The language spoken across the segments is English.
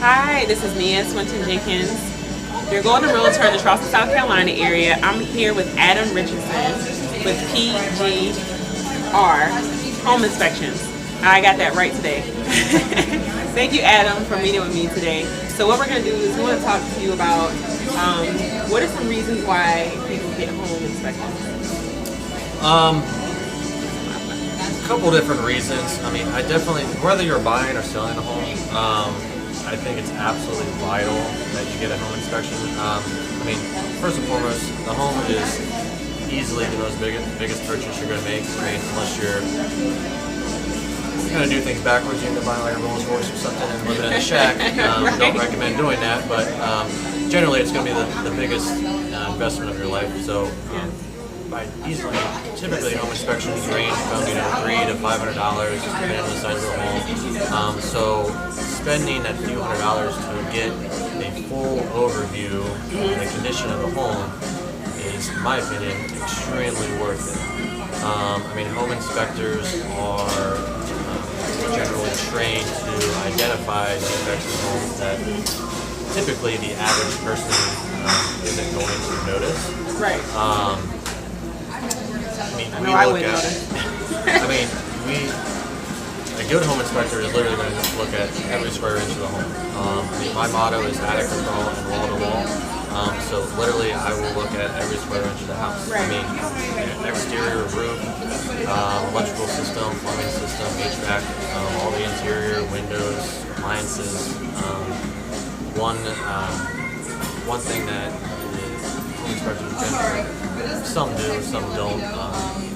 Hi, this is Nia Swinton-Jenkins, your Golden Realtor in the Charleston, South Carolina area. I'm here with Adam Richardson with PGR Home Inspections. I got that right today. Thank you, Adam, for meeting with me today. So what we're going to do is we want to talk to you about what are some reasons why people get home inspections? A couple different reasons. I mean, I definitely, whether you're buying or selling a home, I think it's absolutely vital that you get a home inspection. I mean, first and foremost, the home is easily the biggest purchase you're going to make. I mean, unless you're going to do things backwards, you're going to buy like a Rolls Royce or something and live in a shack. Right. Don't recommend doing that, but generally it's going to be the biggest investment of your life. So, typically home inspections range from $300 to $500, depending on the size of the home. So spending that few $100s to get a full overview of the condition of the home is, in my opinion, extremely worth it. I mean, home inspectors are generally trained to identify defects in homes that typically the average person isn't going to notice. Right. I mean, a good home inspector is literally going to look at every square inch of the home. My motto is attic control and wall to wall. So literally, I will look at every square inch of the house. Right. I mean, exterior roof, electrical system, plumbing system, HVAC, all the interior, windows, appliances. One thing that home inspectors generally, some do, some don't.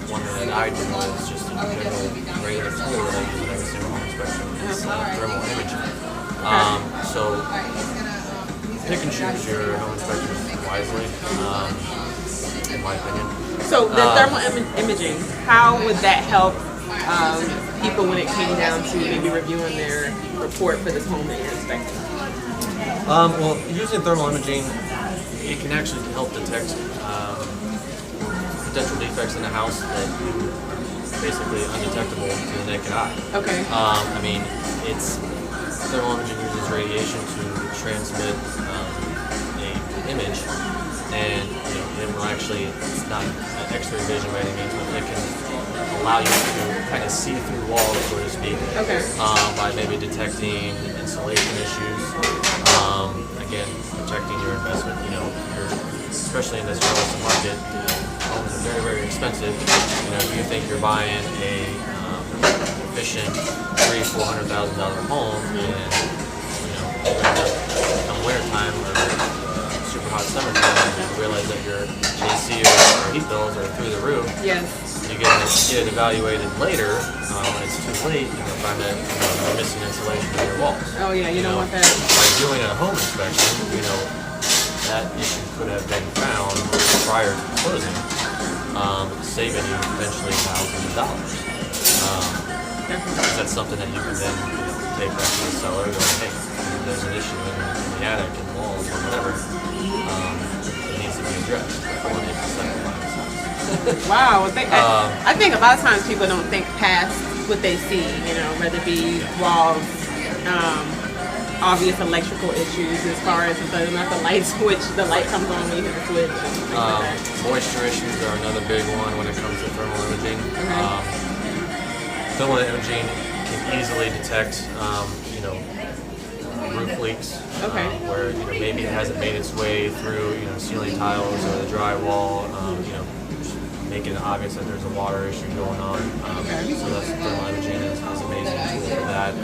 One that I do is just a general regular tool that I use in every single home inspection is thermal imaging. So pick and choose your home inspectors wisely, in my opinion. So the thermal imaging, how would that help people when it came down to maybe reviewing their report for this home that you're inspecting? Well, using thermal imaging, it can actually help detect potential defects in the house that are basically undetectable to the naked eye. Okay. I mean, thermal imaging uses radiation to transmit an image, and it will actually, it's not an X-ray vision by any means, but it can allow you to kind of see through walls, so to speak. Okay. By maybe detecting insulation issues. Again, protecting your investment. Especially in this real estate market, homes are very, very expensive. If you think you're buying a efficient $300,000-$400,000 home, and come wintertime or super hot summertime, you realize that your AC or heat bills are through the roof. Yes. You get it evaluated later. When it's too late, you'll find that you're missing insulation in your walls. Oh yeah, you don't want that. By doing a home inspection, that issue could have been found prior to closing, saving you potentially thousands of dollars. That's something that you can then take back to the seller and go, hey, there's an issue in the attic and walls or whatever. It needs to be addressed before they can settle by themselves. Wow, I think a lot of times people don't think past what they see, whether it be walls, obvious electrical issues as far as whether or not the light comes on when you hit the switch. Moisture issues are another big one when it comes to thermal imaging. Thermal imaging can easily detect, roof leaks, where maybe it hasn't made its way through ceiling tiles or the drywall. Making it obvious that there's a water issue going on. So that's thermal imaging is an amazing tool for that.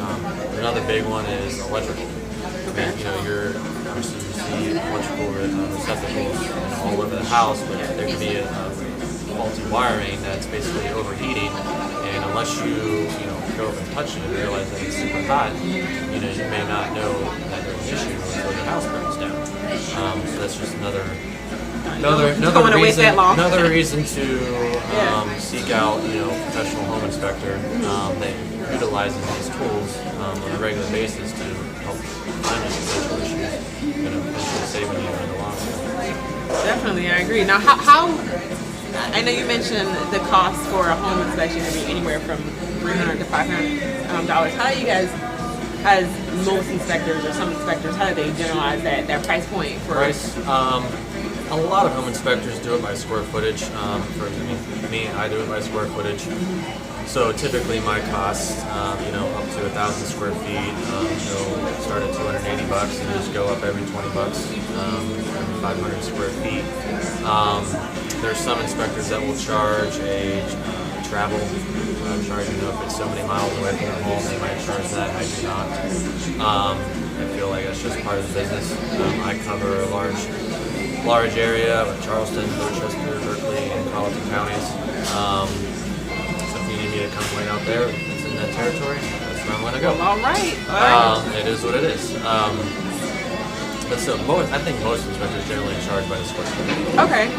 Another big one is electrical. I mean, you're obviously you see electrical receptacles all over the house, but there can be a faulty wiring that's basically overheating, and unless you go up and touch it and realize that it's super hot, you may not know that there's an issue until your house burns down. So that's just another reason to seek out professional home inspector that utilizes these tools on a regular basis to help find these potential issues, potentially saving you in the long run. Definitely, I agree. Now, how I know you mentioned the cost for a home inspection to be anywhere from $300 to $500. How do you guys as most inspectors or some inspectors, how do they generalize that price point for Price? A lot of home inspectors do it by square footage. For me, I do it by square footage. So typically my costs, up to 1,000 square feet, they'll start at $280 and just go up every $20, every 500 square feet. There's some inspectors that will charge a travel charge. If it's so many miles away from their home, they might charge that. I do not. I feel like that's just part of the business. I cover a large area of Charleston, Dorchester, Berkeley, and Colleton counties. So if you need me to come right out there, it's in that territory. That's where I'm going to go. All right. It is what it is. But so I think most inspectors generally charge by the square foot. Okay.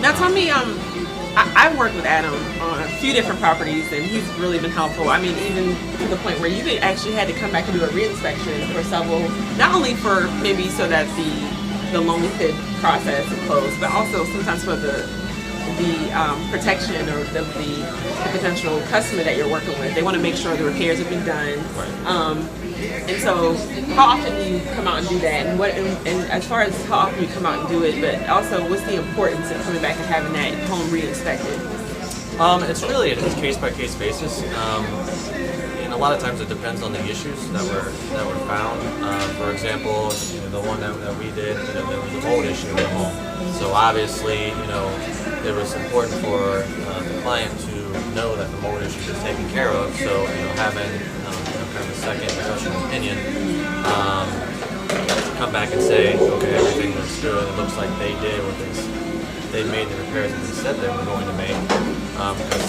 Now tell me, I've worked with Adam on a few different properties, and he's really been helpful. I mean, even to the point where you actually had to come back and do a re-inspection for several, not only for maybe so that the loan fit process is closed, but also sometimes for the protection or the potential customer that you're working with. They want to make sure the repairs have been done. Right. And so, how often do you come out and do that? And as far as how often you come out and do it, but also what's the importance of coming back and having that home re-inspected? It's really a case-by-case basis. And a lot of times it depends on the issues that were found. For example, the one that we did, there was a mold issue in the home. So obviously, it was important for the client to know that the mold issue was taken care of. So, having kind of a second professional opinion, come back and say, okay, everything looks good. It looks like they did what they made the repairs that they said they were going to make. Because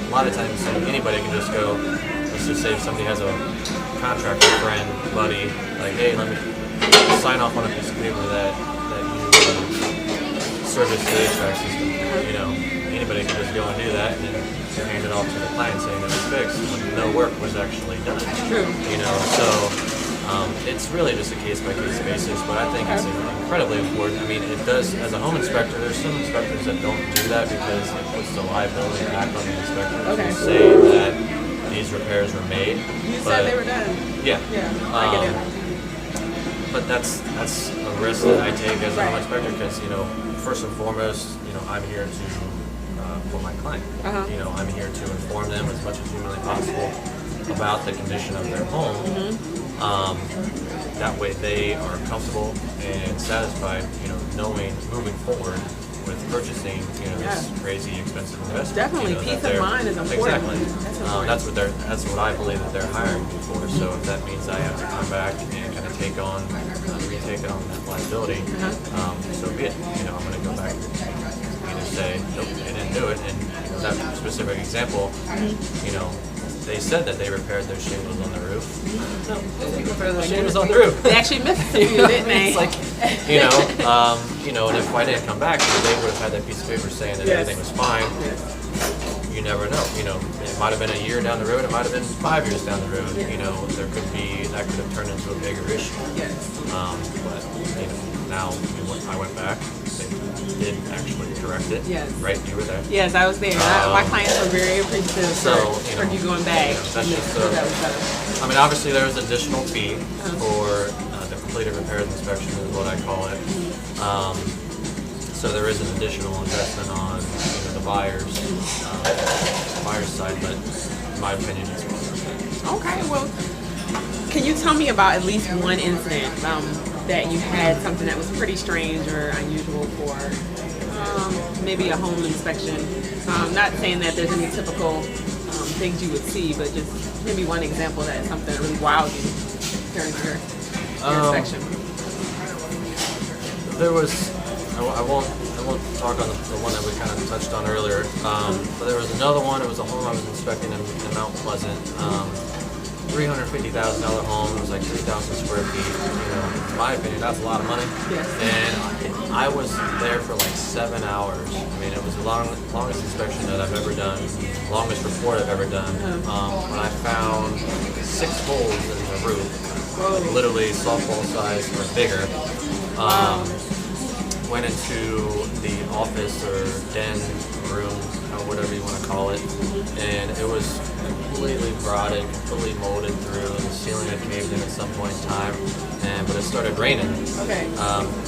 a lot of times anybody can just go. Let's just say if somebody has a contractor friend, buddy, like, hey, let me sign off on a piece of paper that you service the HVAC system. Anybody can just go and do that, and then hand it off to the client saying that it's fixed when no work was actually done. True. So it's really just a case-by-case basis, but I think it's incredibly important. I mean, it does, as a home inspector, there's some inspectors that don't do that because it puts the liability back on the inspector to say that these repairs were made. You said they were done. Yeah. I get it. But that's a risk that I take as a home inspector because, first and foremost, I'm here to for my client. I'm here to inform them as much as humanly possible about the condition of their home. That way they are comfortable and satisfied, knowing moving forward with purchasing, this crazy expensive investment. Definitely, peace of mind is important. Exactly. That's what I believe that they're hiring me for. So if that means I have to come back and kind of retake on that liability, so be it. I'm going to go back and say, nope, they didn't do it. And that specific example, they said that they repaired their shingles on the roof. No, the shingles on the roof. They actually missed it, didn't they? It's like, and if I didn't come back, they would have had that piece of paper saying that everything was fine. You never know. It might have been a year down the road. It might have been 5 years down the road. There could be that could have turned into a bigger issue. Yes. But now I went back. They did actually correct it. Yes. Right? You were there. Yes, I was there. My clients were very appreciative for you going back. That's just obviously there was an additional fee for the completed repairs inspection is what I call it. So there is an additional investment on the buyer's side, but in my opinion, it's well. Okay, well, can you tell me about at least one incident that you had something that was pretty strange or unusual for maybe a home inspection? Not saying that there's any typical things you would see, but just maybe one example that is something that really wowed you during your inspection. There was, I won't talk on the one that we kind of touched on earlier, but there was another one. It was a home I was inspecting in Mount Pleasant. $350,000 home. It was like 3,000 square feet. In my opinion, that's a lot of money. Yes. And I was there for like 7 hours. It was the longest inspection that I've ever done, longest report I've ever done. When I found 6 holes in the roof, like literally softball size or bigger. Went into the office or den room, or whatever you want to call it, and it was completely rotted, completely molded through, and the ceiling had caved in at some point in time. But it started raining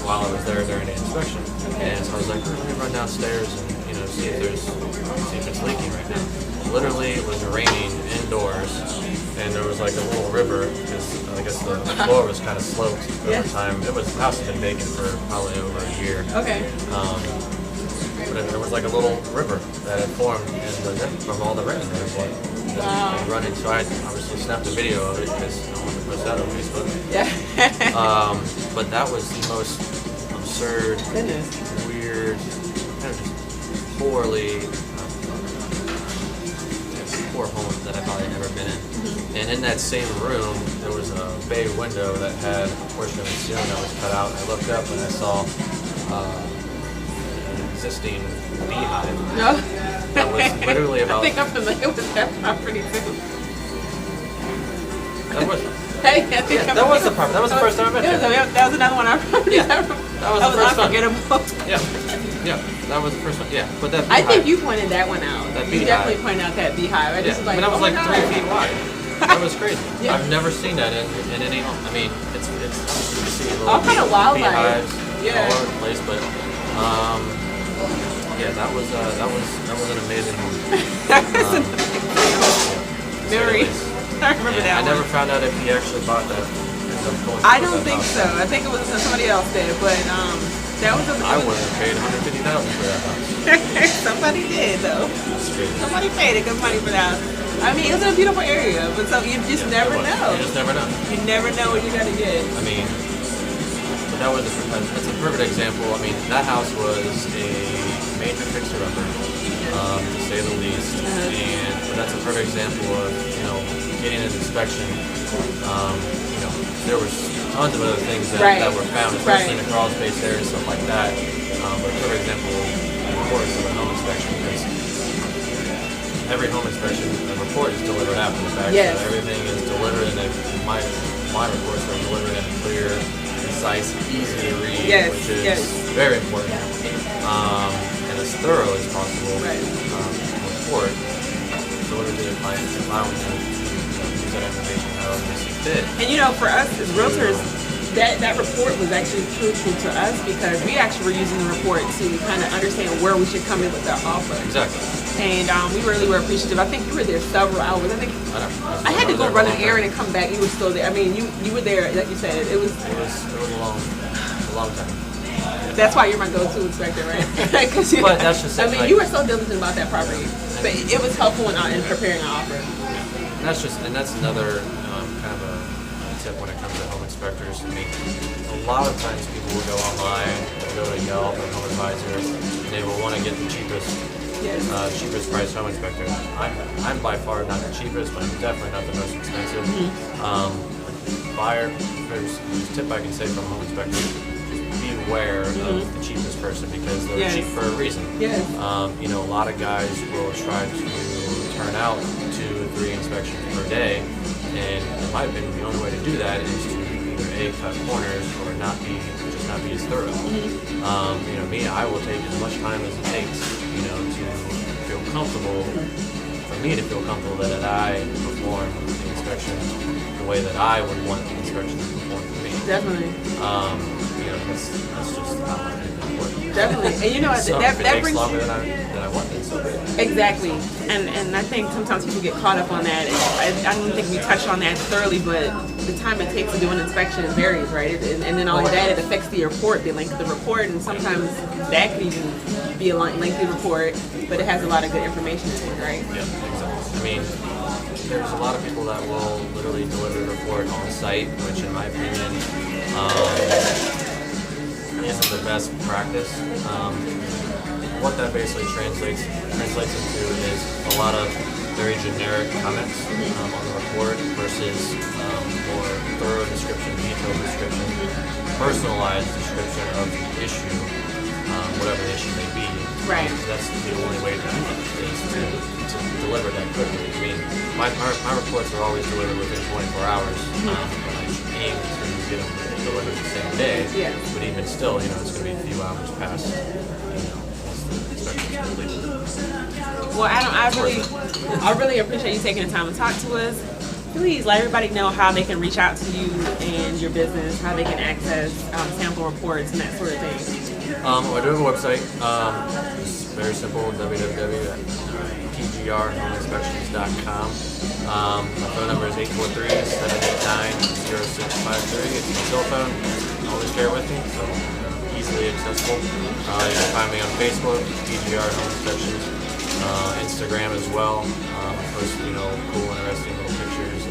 while I was there during the inspection. And so I was like, let me run downstairs and see if it's leaking right now. Literally, it was raining indoors, and there was like a little river because I guess the floor was kind of sloped over time. The house had been vacant for probably over a year. Okay. But there was like a little river that had formed from all the rain that had been running. So I obviously snapped a video of it because I wanted to post that on Facebook. Yeah. But that was the most absurd, weird, kind of just poor home that I've probably ever been in. And in that same room, there was a bay window that had a portion of the ceiling that was cut out. I looked up and I saw an existing beehive. No. That was literally about. I think I'm familiar with that property too. That was. Hey, I think that was the property. That was the first time I met you. That was another one of our properties. Yeah, that was the first one. Unforgettable. Yeah, that was the first one. Yeah, but that I beehive, think you pointed that one out. That You beehive. definitely pointed out that beehive. I just was like, that was oh like my 3 God. feet wide. That was crazy. Yeah. I've never seen that in any home. I mean, it's you see little All kind of wildlife. beehives Yeah. all over the place, but yeah, that was an amazing home. Very. I remember that I one. never found out if he actually bought that. I don't think so. I think it was somebody else did, but that was. I wouldn't have paid $150,000 for that house. Somebody did though. That's crazy. Somebody paid a good money for that. I mean, it's a beautiful area, but so you just never know. You just never know. You never know what you're gonna get. I mean, but that's a perfect example. I mean, that house was a major fixer-upper, to say the least. But that's a perfect example of getting an inspection. There was tons of other things that were found, especially in the crawl space area and stuff like that. But a perfect example of course of a home inspection because every home inspection report is delivered after the fact. Yes. So everything is delivered and my reports are delivered in a clear, concise, easy to read, which is very important. And as thorough as possible report delivered to the client, allowing them to use that information however they see fit. And for us as realtors, that report was actually crucial to us because we actually were using the report to kind of understand where we should come in with our offer. Exactly. And we really were appreciative. I think you were there several hours. I think I had to go run an errand and come back. You were still there. I mean, you were there, like you said. It was a long time. That's why you're my go-to inspector, right? But that's just it. I mean, you were so diligent about that property, but it was helpful in preparing an offer. And that's another kind of a tip when it comes to home inspectors. I mean, a lot of times people will go online, they'll go to Yelp or Home Advisor, and they will want to get the cheapest price home inspector. I'm by far not the cheapest, but I'm definitely not the most expensive. Buyer, there's a tip I can say from a home inspector: beware of the cheapest person because they're cheap for a reason. Yes. A lot of guys will try to turn out 2-3 inspections per day, and in my opinion, the only way to do that is to either cut corners or not be as thorough. Me, I will take as much time as it takes, to feel comfortable. For me to feel comfortable that I perform the inspection the way that I would want the inspection to perform for me. Definitely. That's just how I do it work. Definitely. And So that if it takes brings longer than I want it, so exactly. And I think sometimes people get caught up on that. I don't think we touched on that thoroughly, but the time it takes to do an inspection varies, right? And then all of that, it affects the report, the length of the report, and sometimes that can even be a lengthy report, but it has a lot of good information in it, right? Yeah, exactly. I mean, there's a lot of people that will literally deliver the report on site, which in my opinion isn't the best practice. What that basically translates into is a lot of very generic comments on the report versus more thorough description, detailed description, personalized description of the issue, whatever the issue may be. Right. That's the only way to do it, is to deliver that quickly. I mean, my reports are always delivered within 24 hours, but I aim to get them delivered the same day. Yeah. But even still, it's going to be a few hours past, once the inspection's Well, Adam, I really appreciate you taking the time to talk to us. Please let everybody know how they can reach out to you and your business, how they can access sample reports and that sort of thing. I do have a website. It's very simple, www.pgrhomeInspections.com. My phone number is 843-789-0653. It's my cell phone. I always carry it with me, so easily accessible. You can find me on Facebook, PGR Home Inspections, Instagram as well. I post, cool, interesting little pictures,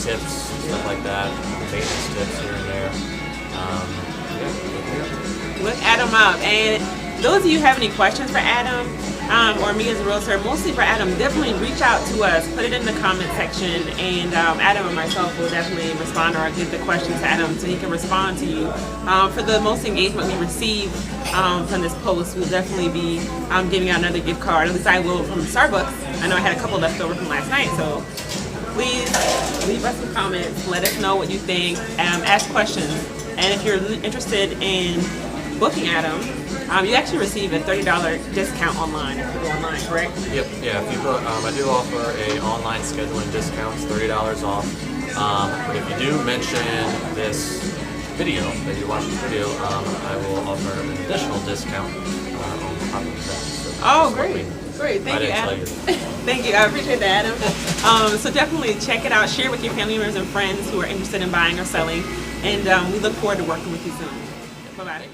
tips, stuff like that, maintenance tips here and there. Look Adam up. And those of you who have any questions for Adam or me as a realtor, mostly for Adam, definitely reach out to us. Put it in the comment section, and Adam and myself will definitely respond or give the questions to Adam so he can respond to you. For the most engagement we receive from this post, we'll definitely be giving out another gift card. At least I will from Starbucks. I know I had a couple left over from last night, so please leave us some comments. Let us know what you think. Ask questions. And if you're interested in booking Adam, you actually receive a $30 discount online if you go online, correct? Yep, yeah. If you book, I do offer a online scheduling discount, it's $30 off. But if you do mention this video, that you watch this video, I will offer an additional discount on top of that. So great. Great, thank you, Adam. Thank you, I appreciate that, Adam. So definitely check it out, share it with your family members and friends who are interested in buying or selling, and we look forward to working with you soon. Bye-bye.